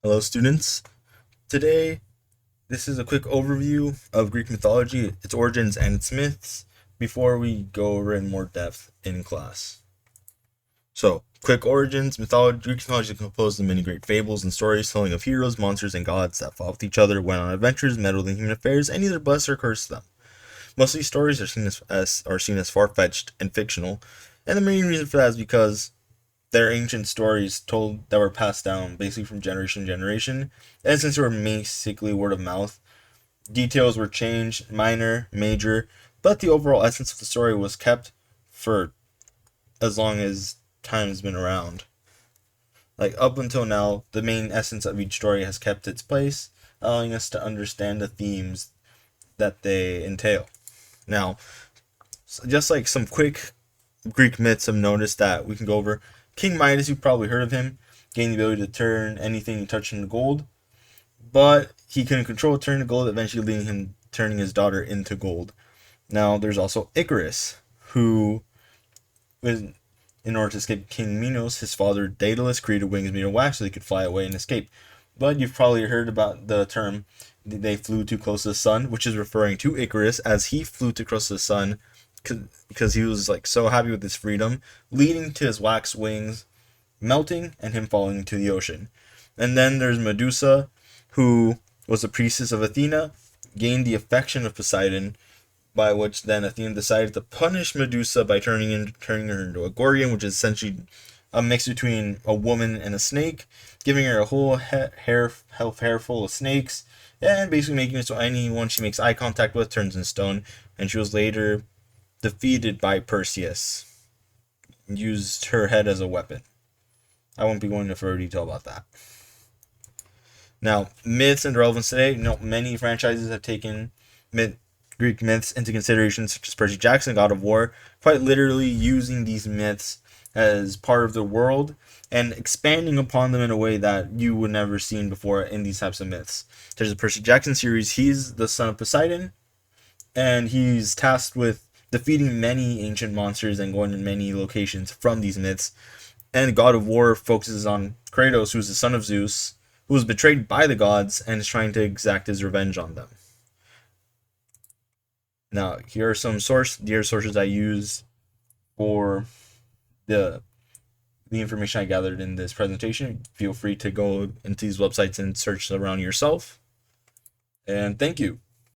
Hello, students. Today, this is a quick overview of Greek mythology, its origins, and its myths before we go over in more depth in class. So, quick origins. Greek mythology is composed of many great fables and stories telling of heroes, monsters, and gods that fought with each other, went on adventures, meddled in human affairs, and either blessed or cursed them. Most of these stories are seen as far-fetched and fictional, and the main reason for that is because they're ancient stories told that were passed down basically from generation to generation. And since they were basically word of mouth, details were changed, minor, major, but the overall essence of the story was kept for as long as time has been around. Like up until now, the main essence of each story has kept its place, allowing us to understand the themes that they entail. Now, just like some quick Greek myths have noticed that we can go over. King Midas, you've probably heard of him, gained the ability to turn anything he touched into gold, but he couldn't control it, turn to gold, eventually leading him turning his daughter into gold. Now, there's also Icarus, who, in order to escape King Minos, his father Daedalus created wings made of wax so they could fly away and escape. But you've probably heard about the term they flew too close to the sun, which is referring to Icarus as he flew too close to the sun because he was like so happy with his freedom, leading to his wax wings melting and him falling into the ocean. And then there's Medusa, who was a priestess of Athena, gained the affection of Poseidon, by which then Athena decided to punish Medusa by turning her into a Gorgon, which is essentially a mix between a woman and a snake, giving her a whole hair full of snakes, and basically making it so anyone she makes eye contact with turns into stone. And she was later defeated by Perseus, used her head as a weapon. I won't be going into further detail about that. Now, myths and relevance today. Many franchises have taken Greek myths into consideration, such as Percy Jackson, God of War, quite literally using these myths as part of the world and expanding upon them in a way that you would never seen before in these types of myths. There's a Percy Jackson series. He's the son of Poseidon, and he's tasked with defeating many ancient monsters and going to many locations from these myths. And God of War focuses on Kratos, who's the son of Zeus, who was betrayed by the gods and is trying to exact his revenge on them. Now, here are some sources I use for the information I gathered in this presentation. Feel free to go into these websites and search around yourself. And thank you.